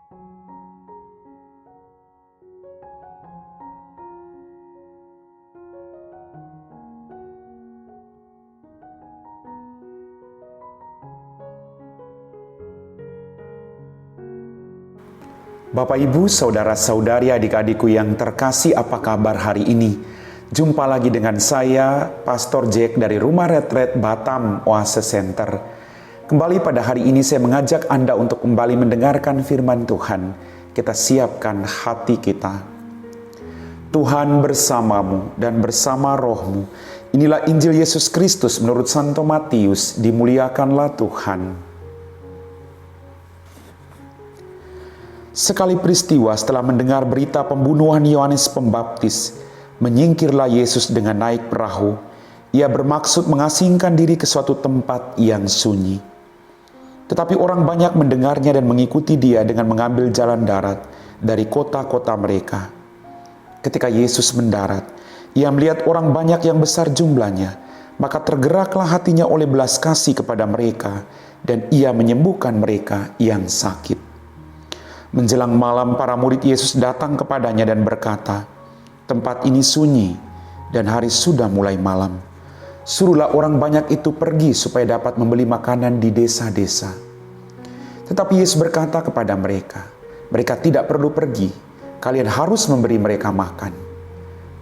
Bapak, Ibu, saudara-saudari, adik-adikku yang terkasih, apa kabar hari ini? Jumpa lagi dengan saya, Pastor Jack dari Rumah Retreat Batam Oase Center. Kembali pada hari ini saya mengajak Anda untuk kembali mendengarkan firman Tuhan. Kita siapkan hati kita. Tuhan bersamamu dan bersama rohmu. Inilah Injil Yesus Kristus menurut Santo Matius. Dimuliakanlah Tuhan. Sekali peristiwa setelah mendengar berita pembunuhan Yohanes Pembaptis, menyingkirlah Yesus dengan naik perahu. Ia bermaksud mengasingkan diri ke suatu tempat yang sunyi. Tetapi orang banyak mendengarnya dan mengikuti dia dengan mengambil jalan darat dari kota-kota mereka. Ketika Yesus mendarat, ia melihat orang banyak yang besar jumlahnya, maka tergeraklah hatinya oleh belas kasih kepada mereka, dan ia menyembuhkan mereka yang sakit. Menjelang malam, para murid Yesus datang kepadanya dan berkata, "Tempat ini sunyi dan hari sudah mulai malam. Suruhlah orang banyak itu pergi supaya dapat membeli makanan di desa-desa." Tetapi Yesus berkata kepada mereka, "Mereka tidak perlu pergi, kalian harus memberi mereka makan."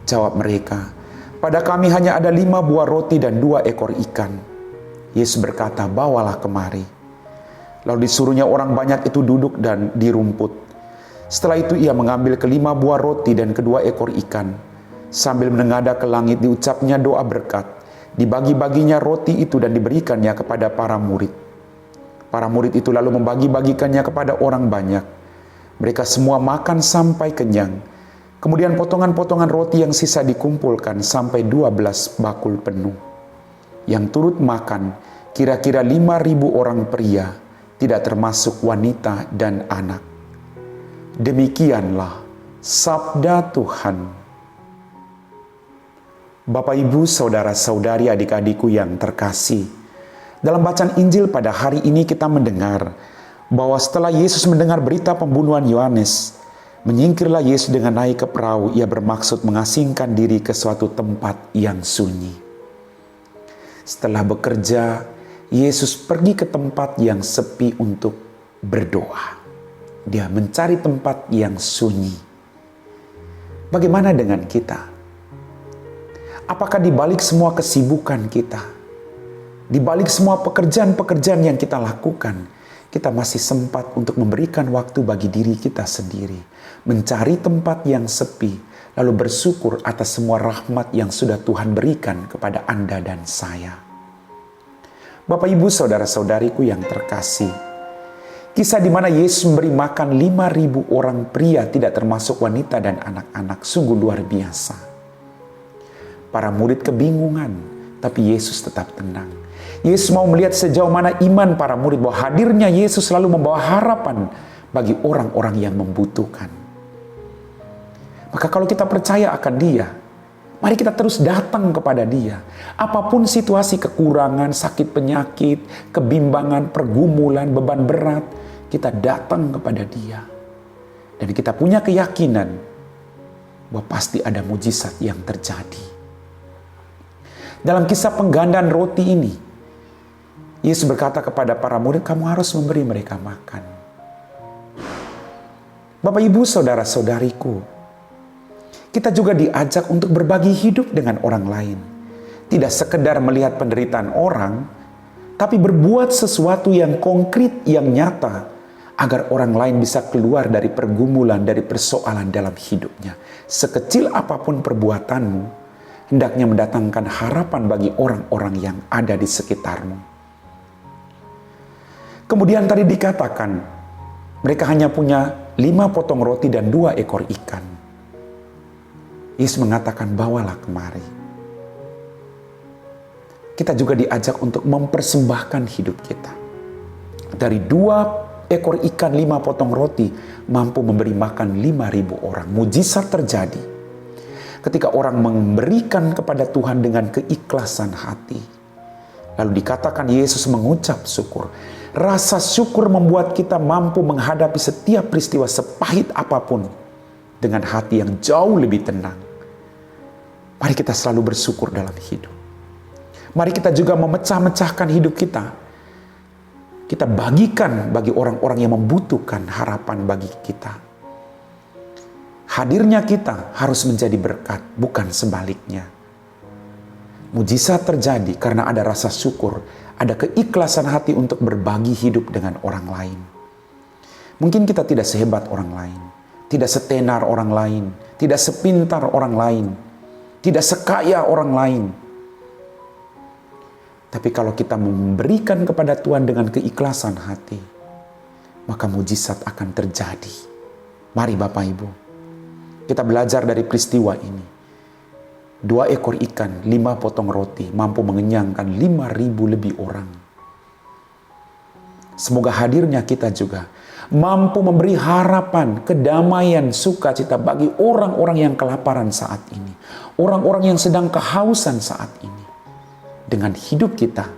Jawab mereka, "Pada kami hanya ada 5 buah roti dan 2 ekor ikan." Yesus berkata, "Bawalah kemari." Lalu disuruhnya orang banyak itu duduk dan di rumput. Setelah itu ia mengambil ke-5 buah roti dan ke-2 ekor ikan. Sambil menengadah ke langit diucapnya doa berkat. Dibagi-baginya roti itu dan diberikannya kepada para murid. Para murid itu lalu membagi-bagikannya kepada orang banyak. Mereka semua makan sampai kenyang. Kemudian potongan-potongan roti yang sisa dikumpulkan sampai 12 bakul penuh. Yang turut makan kira-kira 5.000 orang pria, tidak termasuk wanita dan anak. Demikianlah sabda Tuhan. Bapak, Ibu, saudara-saudari, adik-adikku yang terkasih, dalam bacaan Injil pada hari ini kita mendengar bahwa setelah Yesus mendengar berita pembunuhan Yohanes, menyingkirlah Yesus dengan naik ke perahu. Ia bermaksud mengasingkan diri ke suatu tempat yang sunyi. Setelah bekerja, Yesus pergi ke tempat yang sepi untuk berdoa. Dia mencari tempat yang sunyi. Bagaimana dengan kita? Apakah di balik semua kesibukan kita, di balik semua pekerjaan-pekerjaan yang kita lakukan, kita masih sempat untuk memberikan waktu bagi diri kita sendiri, mencari tempat yang sepi, lalu bersyukur atas semua rahmat yang sudah Tuhan berikan kepada Anda dan saya? Bapak, Ibu, saudara-saudariku yang terkasih, kisah di mana Yesus memberi makan 5.000 orang pria, tidak termasuk wanita dan anak-anak, sungguh luar biasa. Para murid kebingungan, tapi Yesus tetap tenang. Yesus mau melihat sejauh mana iman para murid, bahwa hadirnya Yesus selalu membawa harapan bagi orang-orang yang membutuhkan. Maka kalau kita percaya akan Dia, mari kita terus datang kepada Dia. Apapun situasi kekurangan, sakit penyakit, kebimbangan, pergumulan, beban berat, kita datang kepada Dia. Dan kita punya keyakinan bahwa pasti ada mujizat yang terjadi. Dalam kisah penggandaan roti ini, Yesus berkata kepada para murid, "Kamu harus memberi mereka makan." Bapak, Ibu, saudara-saudariku, kita juga diajak untuk berbagi hidup dengan orang lain. Tidak sekedar melihat penderitaan orang, tapi berbuat sesuatu yang konkret, yang nyata, agar orang lain bisa keluar dari pergumulan, dari persoalan dalam hidupnya. Sekecil apapun perbuatanmu, hendaknya mendatangkan harapan bagi orang-orang yang ada di sekitarmu. Kemudian tadi dikatakan, mereka hanya punya 5 potong roti dan 2 ekor ikan. Yesus mengatakan, "Bawalah kemari." Kita juga diajak untuk mempersembahkan hidup kita. Dari 2 ekor ikan, 5 potong roti, mampu memberi makan 5.000 orang. Mujizat terjadi ketika orang memberikan kepada Tuhan dengan keikhlasan hati. Lalu dikatakan Yesus mengucap syukur. Rasa syukur membuat kita mampu menghadapi setiap peristiwa sepahit apapun dengan hati yang jauh lebih tenang. Mari kita selalu bersyukur dalam hidup. Mari kita juga memecah-mecahkan hidup kita. Kita bagikan bagi orang-orang yang membutuhkan harapan bagi kita. Hadirnya kita harus menjadi berkat, bukan sebaliknya. Mujizat terjadi karena ada rasa syukur, ada keikhlasan hati untuk berbagi hidup dengan orang lain. Mungkin kita tidak sehebat orang lain, tidak setenar orang lain, tidak sepintar orang lain, tidak sekaya orang lain. Tapi kalau kita memberikan kepada Tuhan dengan keikhlasan hati, maka mujizat akan terjadi. Mari Bapak Ibu, kita belajar dari peristiwa ini. 2 ekor ikan, 5 potong roti mampu mengenyangkan 5.000 lebih orang. Semoga hadirnya kita juga mampu memberi harapan, kedamaian, sukacita bagi orang-orang yang kelaparan saat ini. Orang-orang yang sedang kehausan saat ini. Dengan hidup kita,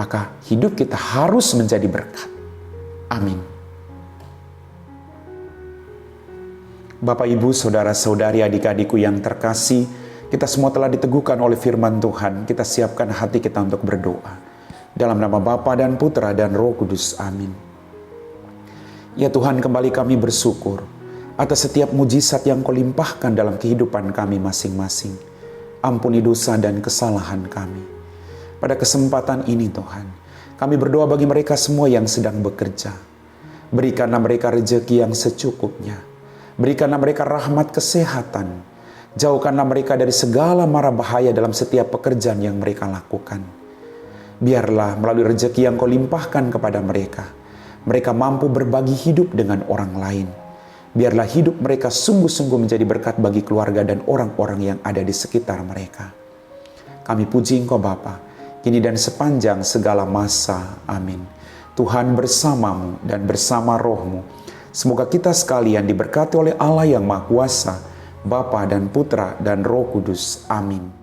maka hidup kita harus menjadi berkat. Amin. Bapak, Ibu, saudara-saudari, adik-adikku yang terkasih, kita semua telah diteguhkan oleh firman Tuhan. Kita siapkan hati kita untuk berdoa. Dalam nama Bapa dan Putra dan Roh Kudus. Amin. Ya Tuhan, kembali kami bersyukur atas setiap mujizat yang Kau limpahkan dalam kehidupan kami masing-masing. Ampuni dosa dan kesalahan kami. Pada kesempatan ini Tuhan, kami berdoa bagi mereka semua yang sedang bekerja. Berikanlah mereka rezeki yang secukupnya. Berikanlah mereka rahmat kesehatan. Jauhkanlah mereka dari segala mara bahaya dalam setiap pekerjaan yang mereka lakukan. Biarlah melalui rezeki yang Kau limpahkan kepada mereka, mereka mampu berbagi hidup dengan orang lain. Biarlah hidup mereka sungguh-sungguh menjadi berkat bagi keluarga dan orang-orang yang ada di sekitar mereka. Kami puji Engkau Bapa, kini dan sepanjang segala masa. Amin. Tuhan bersamamu dan bersama rohmu. Semoga kita sekalian diberkati oleh Allah yang Maha Kuasa, Bapa dan Putra dan Roh Kudus. Amin.